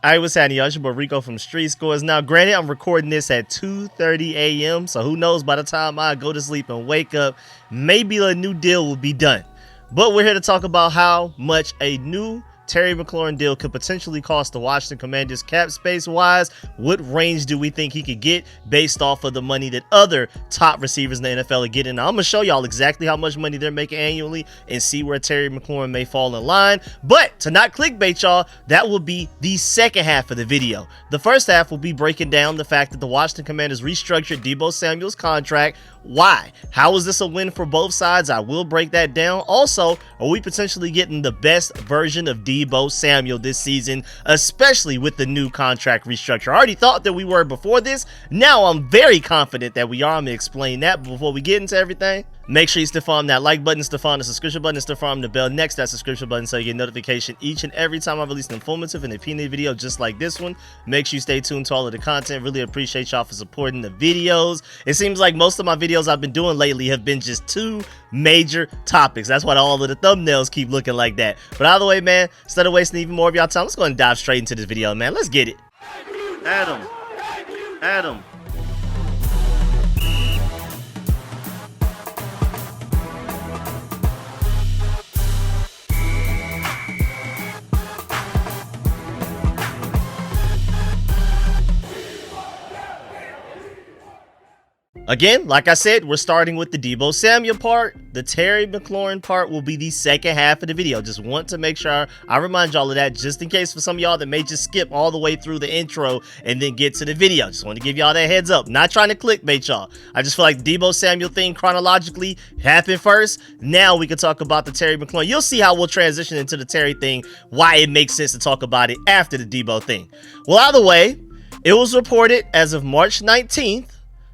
I was having y'all, it's your boy Rico from StreetScores. Now, granted, I'm recording this at 2:30 a.m., so who knows, by the time I go to sleep and wake up, maybe a new deal will be done. But we're here to talk about how much a new Terry McLaurin deal could potentially cost the Washington Commanders cap space wise. What range do we think he could get based off of the money that other top receivers in the NFL are getting? Now, I'm going to show y'all exactly how much money they're making annually and see where Terry McLaurin may fall in line. But to not clickbait y'all, that will be the second half of the video. The first half will be breaking down the fact that the Washington Commanders restructured Deebo Samuel's contract. Why? How is this a win for both sides? I will break that down. Also, are we potentially getting the best version of Deebo Samuel this season, especially with the new contract restructure? I already thought that we were before this. Now I'm very confident that we are. I'm going to explain that. But before we get into everything, make sure you still farm that like button, still farm the subscription button, still farm the bell next to that subscription button so you get notification each and every time I release an informative and opinion video just like this one. Make sure you stay tuned to all of the content. Really appreciate y'all for supporting the videos. It seems like most of my videos I've been doing lately have been just two major topics. That's why all of the thumbnails keep looking like that. But either way, man, instead of wasting even more of y'all time, let's go and dive straight into this video, man. Let's get it. Adam. Again, like I said, we're starting with the Deebo Samuel part. The Terry McLaurin part will be the second half of the video. Just want to make sure I remind y'all of that, just in case for some of y'all that may just skip all the way through the intro and then get to the video. Just want to give y'all that heads up. Not trying to clickbait y'all. I just feel like the Deebo Samuel thing chronologically happened first. Now we can talk about the Terry McLaurin. You'll see how we'll transition into the Terry thing, why it makes sense to talk about it after the Deebo thing. Well, either way, it was reported as of March 19th.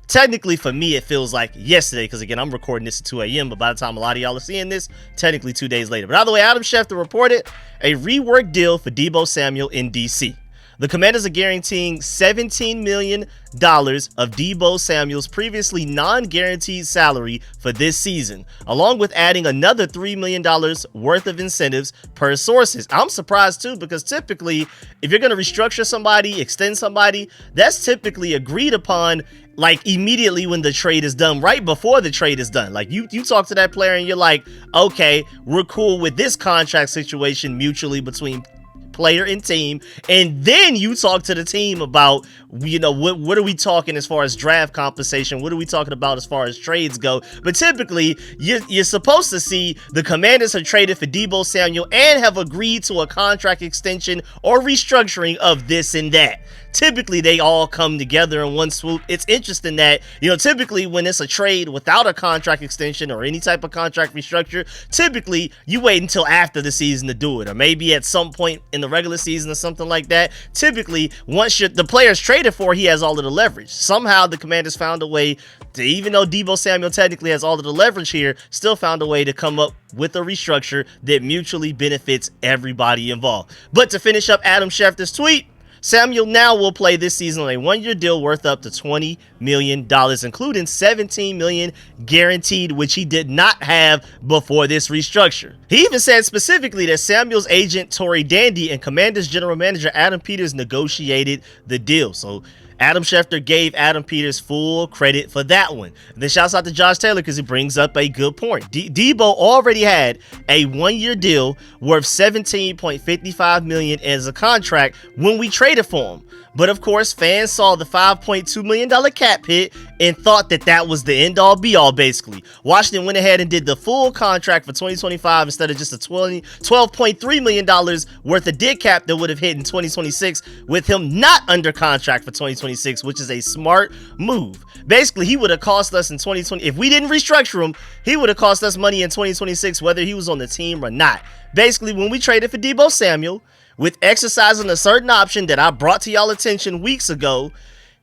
Technically, for me, it feels like yesterday, because again, I'm recording this at 2 a.m., but by the time a lot of y'all are seeing this, technically 2 days later. But either way, Adam Schefter reported a reworked deal for Deebo Samuel in DC. The Commanders are guaranteeing $17 million of Deebo Samuel's previously non-guaranteed salary for this season, along with adding another $3 million worth of incentives per sources. I'm surprised too, because typically, if you're going to restructure somebody, extend somebody, that's typically agreed upon like immediately when the trade is done, right before the trade is done. Like you talk to that player and you're like, okay, we're cool with this contract situation mutually between player and team, and then you talk to the team about, you know, what are we talking as far as draft compensation, what are we talking about as far as trades go. But typically you're supposed to see the Commanders have traded for Deebo Samuel and have agreed to a contract extension or restructuring of this and that. Typically they all come together in one swoop. It's interesting that, you know, typically when it's a trade without a contract extension or any type of contract restructure, typically you wait until after the season to do it, or maybe at some point in the regular season or something like that. Typically, once the player's traded for, he has all of the leverage. Somehow the Commanders found a way to, even though Deebo Samuel technically has all of the leverage here, still found a way to come up with a restructure that mutually benefits everybody involved. But to finish up Adam Schefter's tweet, Samuel now will play this season on a one-year deal worth up to $20 million, including $17 million guaranteed, which he did not have before this restructure. He even said specifically that Samuel's agent, Tory Dandy, and Commanders general manager Adam Peters negotiated the deal. So Adam Schefter gave Adam Peters full credit for that one. And then shouts out to Josh Taylor because he brings up a good point. Deebo already had a one-year deal worth $17.55 million as a contract when we traded for him. But of course, fans saw the $5.2 million cap hit and thought that that was the end-all be-all, basically. Washington went ahead and did the full contract for 2025 instead of just a $12.3 million worth of dead cap that would have hit in 2026, with him not under contract for 2026, which is a smart move. Basically, he would have cost us in 2020. If we didn't restructure him, he would have cost us money in 2026, whether he was on the team or not. Basically, when we traded for Deebo Samuel, with exercising a certain option that I brought to y'all attention weeks ago,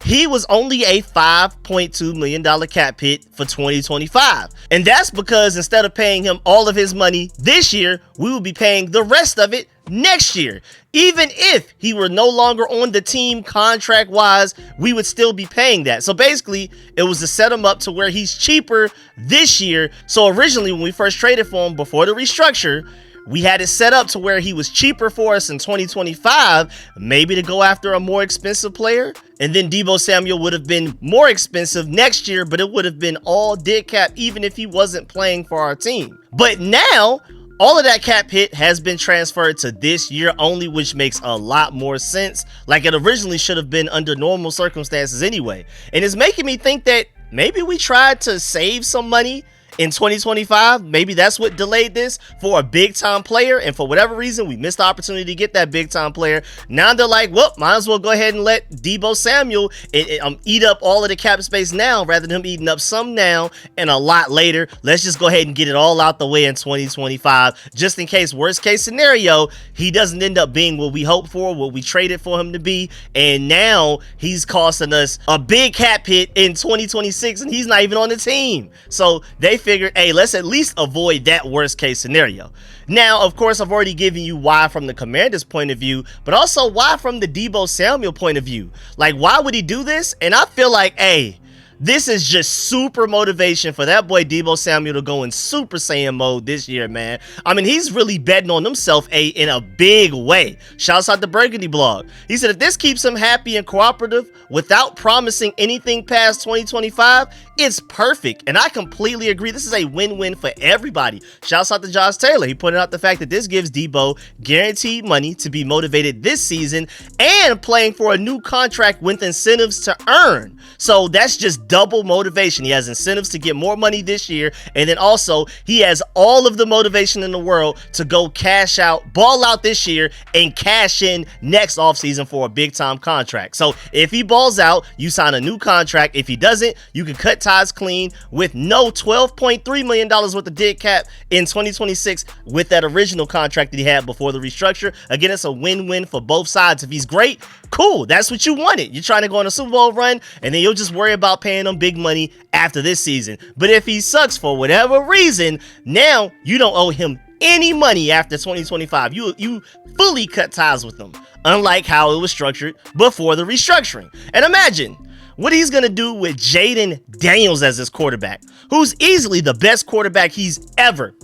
he was only a $5.2 million cap hit for 2025. And that's because instead of paying him all of his money this year, we will be paying the rest of it next year. Even if he were no longer on the team contract wise, we would still be paying that. So basically, it was to set him up to where he's cheaper this year. So originally, when we first traded for him before the restructure, we had it set up to where he was cheaper for us in 2025, maybe to go after a more expensive player. And then Deebo Samuel would have been more expensive next year, but it would have been all dead cap even if he wasn't playing for our team. But now, all of that cap hit has been transferred to this year only, which makes a lot more sense. Like it originally should have been under normal circumstances anyway. And it's making me think that maybe we tried to save some money in 2025. Maybe that's what delayed this for a big time player, and for whatever reason we missed the opportunity to get that big time player. Now they're like, well, might as well go ahead and let Deebo Samuel eat up all of the cap space now, rather than him eating up some now and a lot later. Let's just go ahead and get it all out the way in 2025, just in case, worst case scenario, he doesn't end up being what we hoped for, what we traded for him to be, and now he's costing us a big cap hit in 2026 and he's not even on the team. So they figured, hey, let's at least avoid that worst case scenario. Now, of course, I've already given you why from the Commander's point of view, but also why from the Deebo Samuel point of view. Like, why would he do this? And I feel like, hey, this is just super motivation for that boy Deebo Samuel to go in Super Saiyan mode this year, man. I mean, he's really betting on himself in a big way. Shouts out to Burgundy Blog. He said if this keeps him happy and cooperative without promising anything past 2025, it's perfect. And I completely agree. This is a win-win for everybody. Shouts out to Josh Taylor. He pointed out the fact that this gives Deebo guaranteed money to be motivated this season and playing for a new contract with incentives to earn. So that's just double motivation. He has incentives to get more money this year, and then also he has all of the motivation in the world to go cash out, ball out this year, and cash in next offseason for a big time contract. So if he balls out, you sign a new contract. If he doesn't, you can cut ties clean with no $12.3 million worth of dead cap in 2026 with that original contract that he had before the restructure. Again, it's a win-win for both sides. If he's great, cool, that's what you wanted. You're trying to go on a Super Bowl run, and then you'll just worry about paying him big money after this season. But if he sucks for whatever reason, now you don't owe him any money after 2025. You fully cut ties with him, unlike how it was structured before the restructuring. And imagine what he's going to do with Jaden Daniels as his quarterback, who's easily the best quarterback he's ever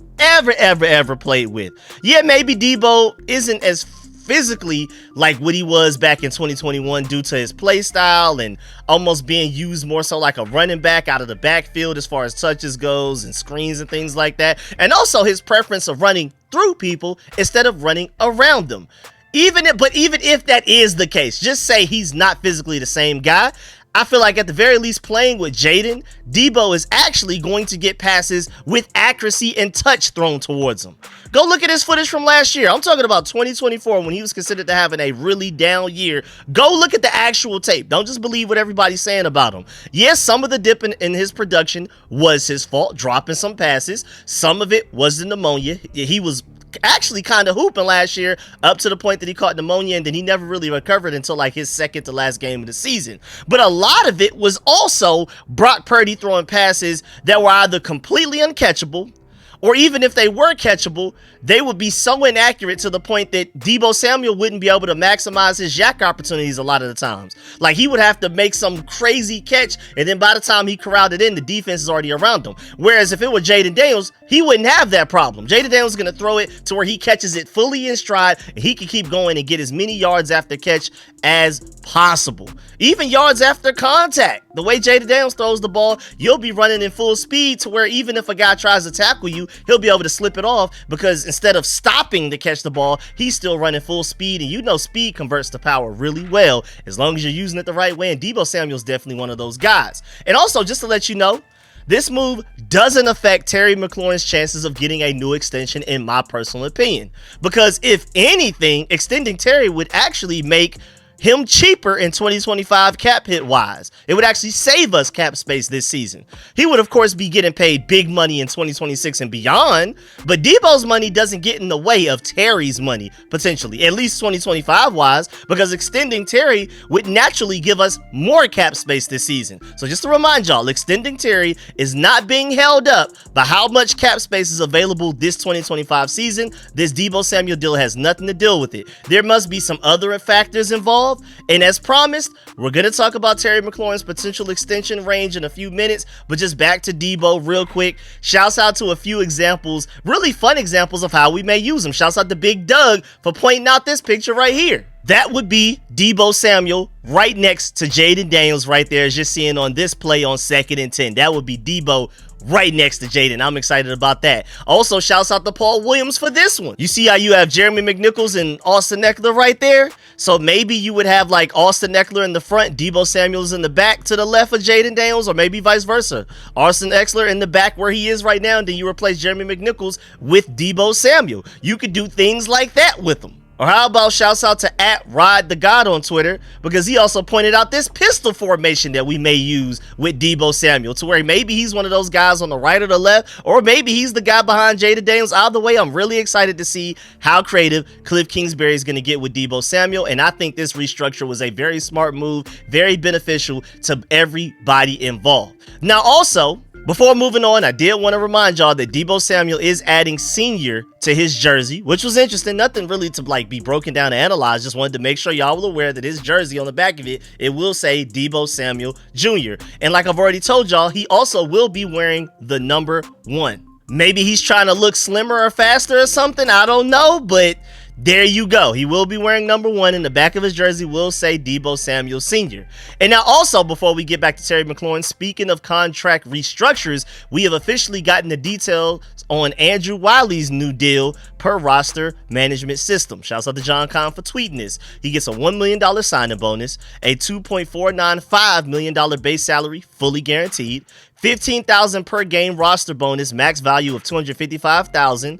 played with. Yeah, maybe Deebo isn't as physically like what he was back in 2021 due to his play style and almost being used more so like a running back out of the backfield as far as touches goes and screens and things like that. And also his preference of running through people instead of running around them. Even if that is the case, just say he's not physically the same guy, I feel like at the very least playing with Jaden, Deebo is actually going to get passes with accuracy and touch thrown towards him. Go look at his footage from last year. I'm talking about 2024 when he was considered to having a really down year. Go look at the actual tape. Don't just believe what everybody's saying about him. Yes, some of the dip in his production was his fault, dropping some passes. Some of it was the pneumonia. He was actually kind of hooping last year up to the point that he caught pneumonia, and then he never really recovered until like his second to last game of the season. But a lot of it was also Brock Purdy throwing passes that were either completely uncatchable, or even if they were catchable, they would be so inaccurate to the point that Deebo Samuel wouldn't be able to maximize his yak opportunities a lot of the times. Like, he would have to make some crazy catch, and then by the time he corralled it in, the defense is already around him. Whereas if it were Jaden Daniels, he wouldn't have that problem. Jaden Daniels is going to throw it to where he catches it fully in stride, and he can keep going and get as many yards after catch as possible. Even yards after contact. The way Jaden Daniels throws the ball, you'll be running in full speed to where even if a guy tries to tackle you, he'll be able to slip it off, because instead of stopping to catch the ball, he's still running full speed, and you know speed converts to power really well as long as you're using it the right way, and Deebo Samuel's definitely one of those guys. And also, just to let you know, this move doesn't affect Terry McLaurin's chances of getting a new extension, in my personal opinion, because if anything, extending Terry would actually make him cheaper in 2025 cap hit wise. It would actually save us cap space this season. He would of course be getting paid big money in 2026 and beyond, but Deebo's money doesn't get in the way of Terry's money, potentially, at least 2025 wise, because extending Terry would naturally give us more cap space this season. So just to remind y'all, extending Terry is not being held up by how much cap space is available this 2025 season. This Deebo Samuel deal has nothing to do with it. There must be some other factors involved, involved. And as promised, we're going to talk about Terry McLaurin's potential extension range in a few minutes, but just back to Deebo real quick. Shouts out to a few examples, really fun examples of how we may use him. Shouts out to Big Doug for pointing out this picture right here. That would be Deebo Samuel right next to Jaden Daniels right there, as you're seeing on this play on 2nd and 10. That would be Deebo right next to Jaden. I'm excited about that. Also, shouts out to Paul Williams for this one. You see how you have Jeremy McNichols and Austin Eckler right there? So maybe you would have like Austin Eckler in the front, Deebo Samuel's in the back to the left of Jaden Daniels, or maybe vice versa. Austin Eckler in the back where he is right now, and then you replace Jeremy McNichols with Deebo Samuel. You could do things like that with him. Or how about shouts out to @RodTheGod on Twitter, because he also pointed out this pistol formation that we may use with Deebo Samuel, to where maybe he's one of those guys on the right or the left, or maybe he's the guy behind Jaden Daniels. Either way, I'm really excited to see how creative Cliff Kingsbury is going to get with Deebo Samuel, and I think this restructure was a very smart move, very beneficial to everybody involved. Now also, before moving on, I did want to remind y'all that Deebo Samuel is adding senior to his jersey, which was interesting. Nothing really to like be broken down and analyzed. Just wanted to make sure y'all were aware that his jersey on the back of it, it will say Deebo Samuel Jr. And like I've already told y'all, he also will be wearing the number 1. Maybe he's trying to look slimmer or faster or something. I don't know, but there you go. He will be wearing number 1, and the back of his jersey will say Deebo Samuel Sr. And now also, before we get back to Terry McLaurin, speaking of contract restructures, we have officially gotten the details on Andrew Wiley's new deal per roster management system. Shouts out to John Conn for tweeting this. He gets a $1 million signing bonus, a $2.495 million base salary, fully guaranteed, $15,000 per game roster bonus, max value of $255,000,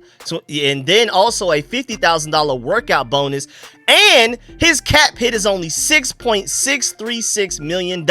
and then also a $50,000 workout bonus, and his cap hit is only $6.636 million,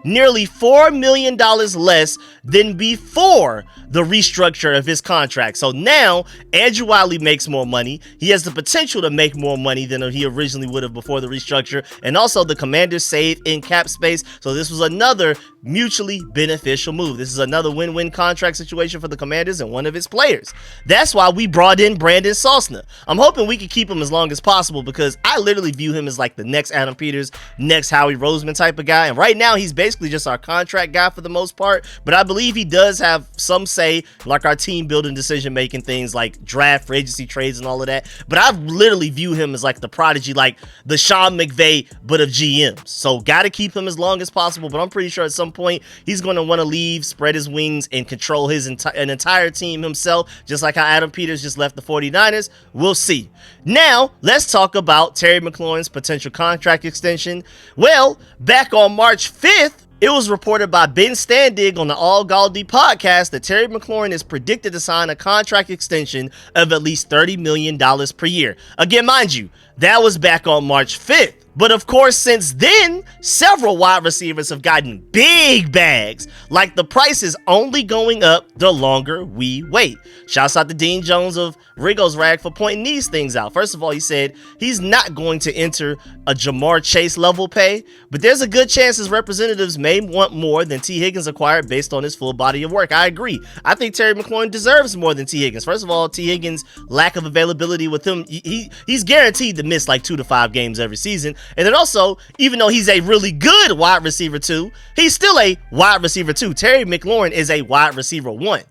nearly $4 million less than before the restructure of his contract. So now Andrew Wiley makes more money. He has the potential to make more money than he originally would have before the restructure, and also the Commanders save in cap space. So this was another mutually beneficial move. This is another win-win contract situation for the Commanders and one of its players. That's why we brought in Brandon Sosna. I'm hoping we can keep him as long as possible, because I literally view him as like the next Adam Peters, next Howie Roseman type of guy. And right now he's basically just our contract guy for the most part, but I believe he does have some say, like our team building, decision making, things like draft, free agency trades and all of that. But I literally view him as like the prodigy, like the Sean McVay but of GMs. So gotta keep him as long as possible, but I'm pretty sure at some point he's going to want to leave, spread his wings, and control his an entire team himself, just like how Adam Peters just left the 49ers. We'll see. Now let's talk about Terry McLaurin's potential contract extension. Well, back on March 5th, it was reported by Ben Standig on the All Galdi podcast that Terry McLaurin is predicted to sign a contract extension of at least $30 million per year. Again, mind you, that was back on March 5th. But of course, since then, several wide receivers have gotten big bags. Like, the price is only going up the longer we wait. Shouts out to Dean Jones of Rico's Rag for pointing these things out. First of all, he said he's not going to enter a Jamar Chase level pay, but there's a good chance his representatives may want more than T. Higgins acquired based on his full body of work. I agree. I think Terry McLaurin deserves more than T. Higgins. First of all, T. Higgins' lack of availability with him, he's guaranteed to miss like 2 to 5 games every season. And then also, even though he's a really good wide receiver 2, he's still a wide receiver 2. Terry McLaurin is a wide receiver 1.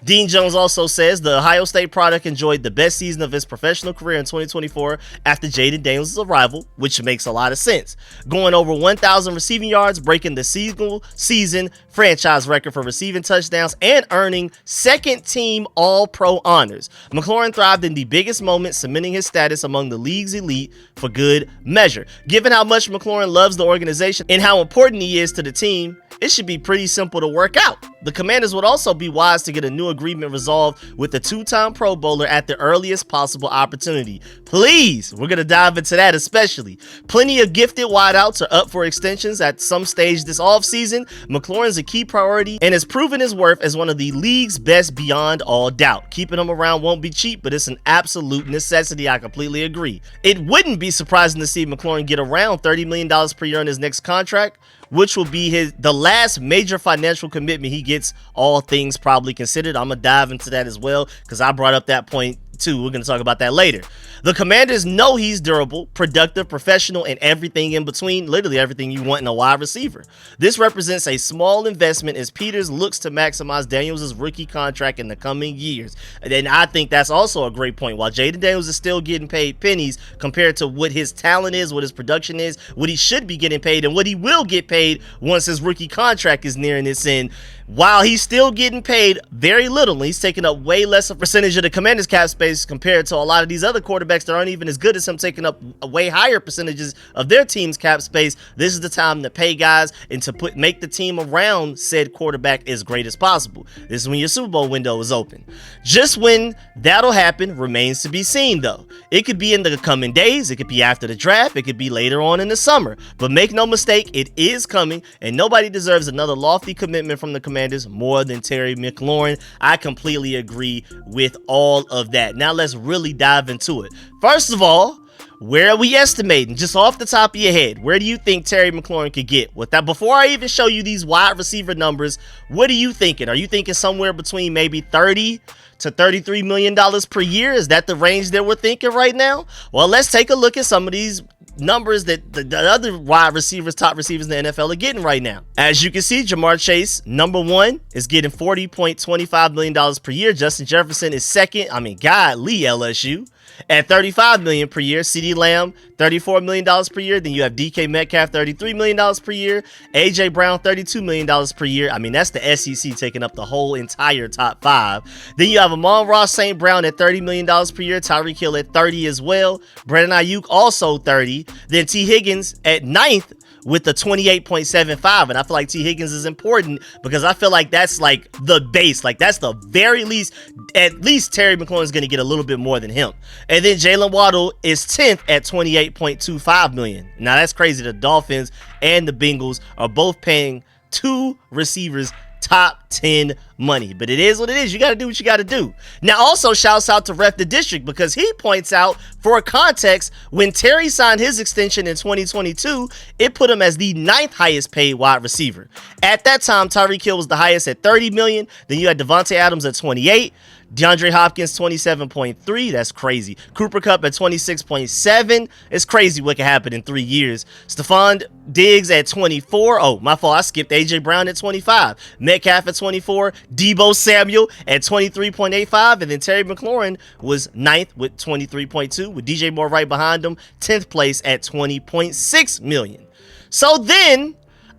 Dean Jones also says the Ohio State product enjoyed the best season of his professional career in 2024 after Jaden Daniels' arrival, which makes a lot of sense. Going over 1,000 receiving yards, breaking the single season franchise record for receiving touchdowns, and earning second-team All-Pro honors. McLaurin thrived in the biggest moment, cementing his status among the league's elite for good measure. Given how much McLaurin loves the organization and how important he is to the team, it should be pretty simple to work out. The Commanders would also be wise to get a new agreement resolved with the 2-time Pro Bowler at the earliest possible opportunity. Please, we're going to dive into that especially. Plenty of gifted wideouts are up for extensions at some stage this offseason. McLaurin's a key priority and has proven his worth as one of the league's best beyond all doubt. Keeping him around won't be cheap, but it's an absolute necessity. I completely agree. It wouldn't be surprising to see McLaurin get around $30 million per year in his next contract, which will be the last major financial commitment he gets, all things probably considered. I'm gonna dive into that as well, because I brought up that point too. We're going to talk about that later. The Commanders know he's durable, productive, professional, and everything in between, literally everything you want in a wide receiver. This represents a small investment as Peters looks to maximize Daniels' rookie contract in the coming years. And I think that's also a great point. While Jaden Daniels is still getting paid pennies compared to what his talent is, what his production is, what he should be getting paid, and what he will get paid once his rookie contract is nearing its end, while he's still getting paid very little, he's taking up way less of a percentage of the Commanders' cap space compared to a lot of these other quarterbacks that aren't even as good as him, taking up a way higher percentages of their team's cap space. This is the time to pay guys and to make the team around said quarterback as great as possible. This is when your Super Bowl window is open. Just when that'll happen remains to be seen, though. It could be in the coming days, it could be after the draft, it could be later on in the summer. But make no mistake, it is coming, and nobody deserves another lofty commitment from the Commanders more than Terry McLaurin. I completely agree with all of that. Now let's really dive into it. First of all, where are we estimating? Just off the top of your head, where do you think Terry McLaurin could get with that? Before I even show you these wide receiver numbers, what are you thinking? Are you thinking somewhere between maybe $30 to $33 million per year? Is that the range that we're thinking right now? Well, let's take a look at some of these numbers that the other wide receivers, top receivers in the NFL are getting right now. As you can see, Jamar Chase, number one, is getting $40.25 million per year. Justin Jefferson is second. I mean, golly, LSU. At $35 million per year. CeeDee Lamb, $34 million per year. Then you have DK Metcalf, $33 million per year. AJ Brown, $32 million per year. I mean, that's the SEC taking up the whole entire top five. Then you have Amon-Ra St. Brown at $30 million per year. Tyreek Hill at $30 as well. Brandon Ayuk also $30. Then T. Higgins at ninth with the 28.75, and I feel like T. Higgins is important because I feel like that's like the base, like that's the very least, at least Terry McLaurin is going to get a little bit more than him. And then Jalen Waddle is 10th at $28.25 million. Now that's crazy. The Dolphins and the Bengals are both paying two receivers top 10 money, but it is what it is. You got to do what you got to do. Now also shouts out to Ref the District because he points out, for context, when Terry signed his extension in 2022, it put him as the 9th highest paid wide receiver. At that time, Tyreek Hill was the highest at $30 million. Then you had Devontae Adams at 28. DeAndre Hopkins 27.3, that's crazy. Cooper Kupp at 26.7, it's crazy what can happen in 3 years. Stephon Diggs at 24, oh my fault, I skipped AJ Brown at 25. Metcalf at 24, Deebo Samuel at 23.85, and then Terry McLaurin was 9th with 23.2, with DJ Moore right behind him, 10th place at 20.6 million. So then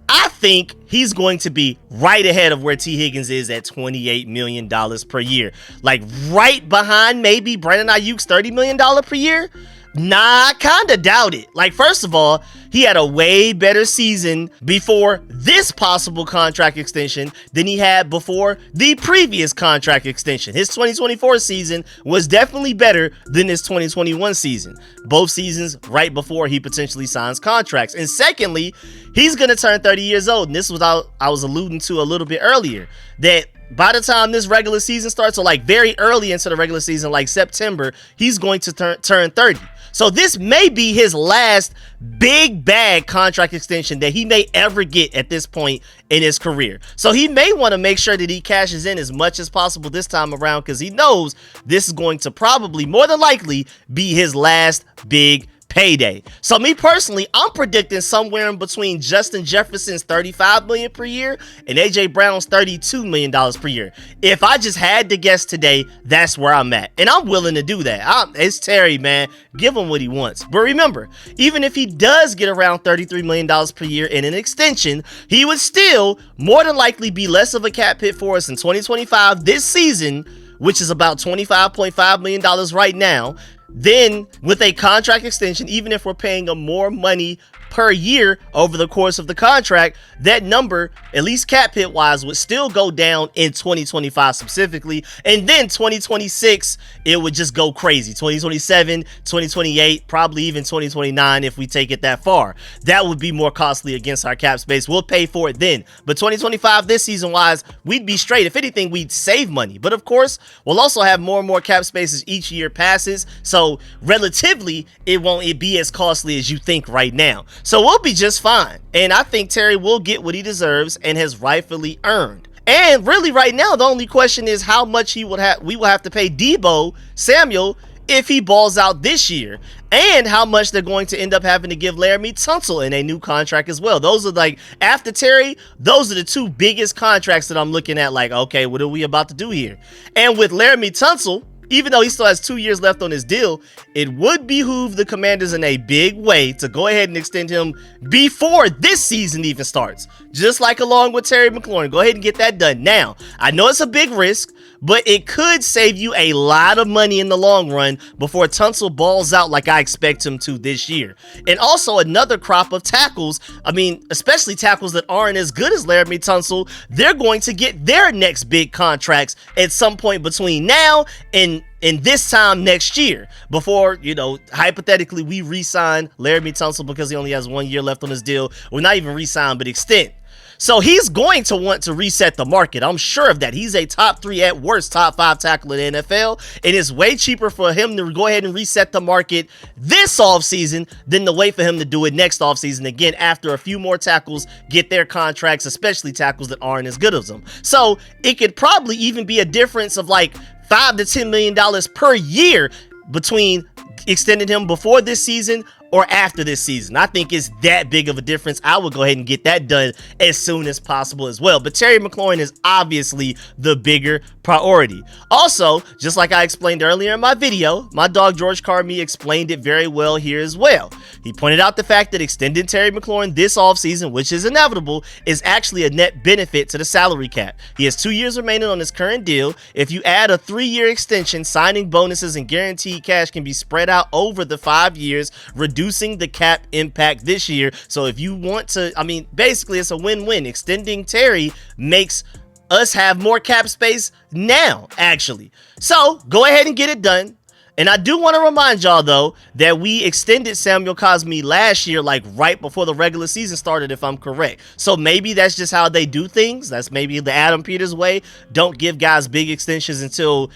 I think he's going to be right ahead of where T. Higgins is at $28 million per year. Like right behind maybe Brandon Ayuk's $30 million per year. Nah, I kind of doubt it. Like, first of all, he had a way better season before this possible contract extension than he had before the previous contract extension. His 2024 season was definitely better than his 2021 season. Both seasons right before he potentially signs contracts. And secondly, he's going to turn 30 years old. And this was what I was alluding to a little bit earlier, that by the time this regular season starts, or like very early into the regular season, like September, he's going to turn 30. So this may be his last big bag contract extension that he may ever get at this point in his career. So he may want to make sure that he cashes in as much as possible this time around, because he knows this is going to probably, more than likely, be his last big payday. So me personally, I'm predicting somewhere in between Justin Jefferson's $35 million per year and AJ Brown's $32 million per year. If I just had to guess today, that's where I'm at, and I'm willing to do that. It's Terry, man. Give him what he wants. But remember, even if he does get around $33 million per year in an extension, he would still more than likely be less of a cap hit for us in 2025 this season, which is about $25.5 million right now. Then with a contract extension, even if we're paying him more money per year over the course of the contract, that number, at least cap hit wise, would still go down in 2025 specifically. And then 2026, it would just go crazy. 2027, 2028, probably even 2029 if we take it that far. That would be more costly against our cap space. We'll pay for it then. But 2025, this season wise, we'd be straight. If anything, we'd save money. But of course, we'll also have more and more cap spaces each year passes. So relatively, it won't be as costly as you think right now. So we'll be just fine. And I think Terry will get what he deserves and has rightfully earned. And really right now, the only question is how much we will have to pay Deebo Samuel if he balls out this year, and how much they're going to end up having to give Laramie Tunsil in a new contract as well. Those are like, after Terry, those are the two biggest contracts that I'm looking at, like, okay, what are we about to do here? And with Laramie Tunsil, even though he still has 2 years left on his deal, it would behoove the Commanders in a big way to go ahead and extend him before this season even starts. Just like along with Terry McLaurin. Go ahead and get that done. Now, I know it's a big risk, but it could save you a lot of money in the long run before Tunsil balls out like I expect him to this year. And also another crop of tackles, I mean, especially tackles that aren't as good as Laramie Tunsil, they're going to get their next big contracts at some point between now and this time next year, before, you know, hypothetically we re-sign Laramie Tunsil because he only has 1 year left on his deal. Well, not even re-sign, but extend. So he's going to want to reset the market. I'm sure of that. He's a top 3, at worst top 5 tackle in the NFL. And it's way cheaper for him to go ahead and reset the market this offseason than to wait for him to do it next offseason again, after a few more tackles get their contracts, especially tackles that aren't as good as them. So it could probably even be a difference of like $5 to $10 million per year between extending him before this season or after this season. I think it's that big of a difference. I would go ahead and get that done as soon as possible as well. But Terry McLaurin is obviously the bigger priority. Also, just like I explained earlier in my video, my dog George Carmi explained it very well here as well. He pointed out the fact that extending Terry McLaurin this offseason, which is inevitable, is actually a net benefit to the salary cap. He has 2 years remaining on his current deal. If you add a 3-year extension, signing bonuses and guaranteed cash can be spread out over the 5 years, reducing the cap impact this year. So if you want to, I mean, basically it's a win-win. Extending Terry makes us have more cap space now, actually. So go ahead and get it done. And I do want to remind y'all, though, that we extended Samuel Cosmi last year, like right before the regular season started, if I'm correct. So maybe that's just how they do things. That's maybe the Adam Peters way. Don't give guys big extensions until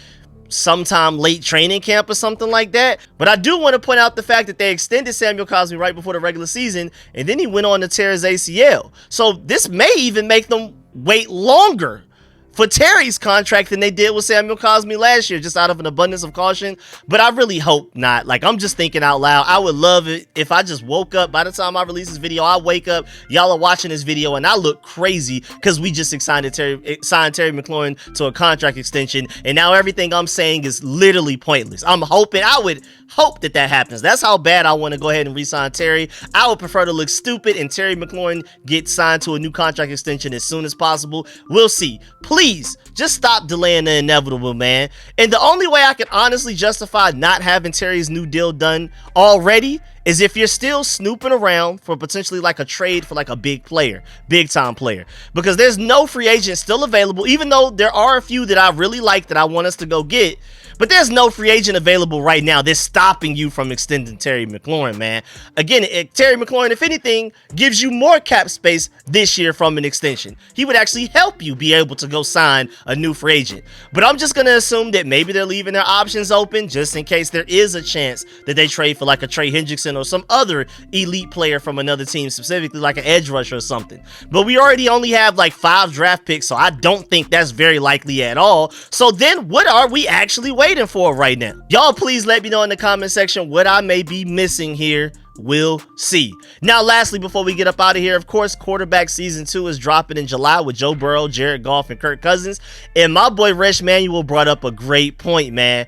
sometime late training camp or something like that. But I do want to point out the fact that they extended Samuel Cosmi right before the regular season, and then he went on to tear his ACL. So this may even make them wait longer for Terry's contract than they did with Samuel Cosmi last year, just out of an abundance of caution. But I really hope not. Like, I'm just thinking out loud. I would love it if I just woke up, by the time I release this video, I wake up, y'all are watching this video, and I look crazy because we just signed Terry McLaurin to a contract extension, and now everything I'm saying is literally pointless. I would hope that happens. That's how bad I want to go ahead and re-sign Terry. I would prefer to look stupid and Terry McLaurin get signed to a new contract extension as soon as possible. We'll see. Please, just stop delaying the inevitable, man. And the only way I can honestly justify not having Terry's new deal done already is if you're still snooping around for potentially like a trade for like a big player, big time player, because there's no free agent still available, even though there are a few that I really like that I want us to go get. But there's no free agent available right now that's stopping you from extending Terry McLaurin, man. Again, Terry McLaurin, if anything, gives you more cap space this year from an extension. He would actually help you be able to go sign a new free agent. But I'm just going to assume that maybe they're leaving their options open just in case there is a chance that they trade for like a Trey Hendrickson or some other elite player from another team, specifically like an edge rusher or something. But we already only have like 5 draft picks, so I don't think that's very likely at all. So then what are we actually waiting for right now? Y'all please let me know in the comment section what I may be missing here. We'll see. Now, lastly, before we get up out of here, of course, quarterback season 2 is dropping in July with Joe Burrow, Jared Goff, and Kirk Cousins. And my boy Resh Manuel brought up a great point, man.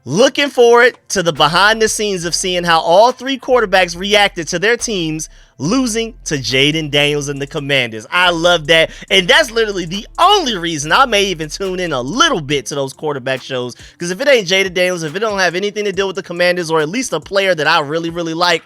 Looking forward to the behind the scenes of seeing how all 3 quarterbacks reacted to their teams losing to Jaden Daniels and the Commanders. I love that. And that's literally the only reason I may even tune in a little bit to those quarterback shows. Because if it ain't Jaden Daniels, if it don't have anything to do with the Commanders, or at least a player that I really, really like,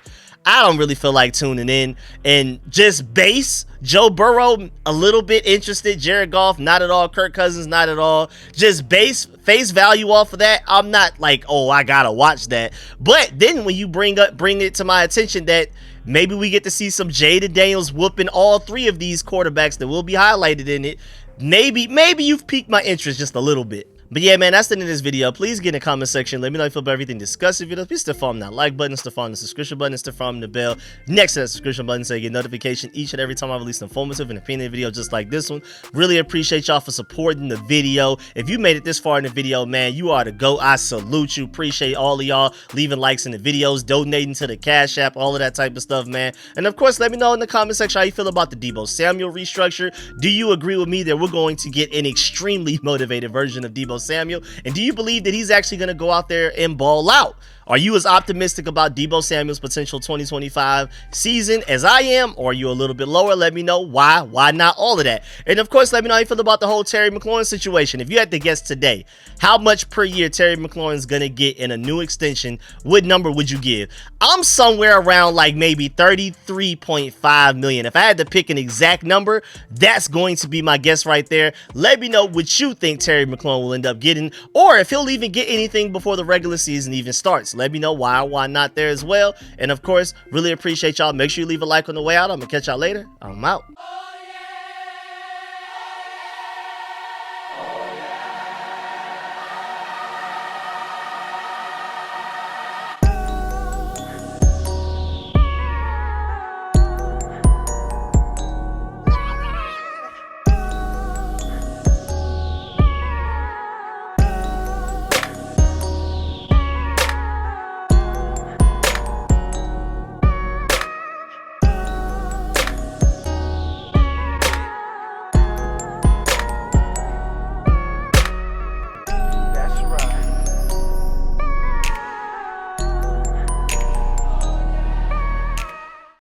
I don't really feel like tuning in. And just base Joe Burrow, a little bit interested. Jared Goff, not at all. Kirk Cousins, not at all. Just base face value off of that, I'm not like, oh, I gotta watch that. But then when you bring it to my attention that maybe we get to see some Jaden Daniels whooping all 3 of these quarterbacks that will be highlighted in it, maybe you've piqued my interest just a little bit. But yeah, man, that's the end of this video. Please get in the comment section. Let me know how you feel about everything discussed in the video. Please still follow that like button, still follow the subscription button, still follow the bell next to that subscription button so you get notification each and every time I release an informative and opinion video just like this one. Really appreciate y'all for supporting the video. If you made it this far in the video, man, you are the GOAT. I salute you. Appreciate all of y'all leaving likes in the videos, donating to the Cash App, all of that type of stuff, man. And of course, let me know in the comment section how you feel about the Deebo Samuel restructure. Do you agree with me that we're going to get an extremely motivated version of Deebo Samuel? And do you believe that he's actually going to go out there and ball out? Are you as optimistic about Deebo Samuel's potential 2025 season as I am, or are you a little bit lower? Let me know why not, all of that. And of course, let me know how you feel about the whole Terry McLaurin situation. If you had to guess today how much per year Terry McLaurin's gonna get in a new extension, what number would you give? I'm somewhere around like maybe 33.5 million. If I had to pick an exact number, that's going to be my guess right there. Let me know what you think Terry McLaurin will end up getting, or if he'll even get anything before the regular season even starts. Let me know why not there as well. And of course, really appreciate y'all. Make sure you leave a like on the way out. I'm gonna catch y'all later. I'm out.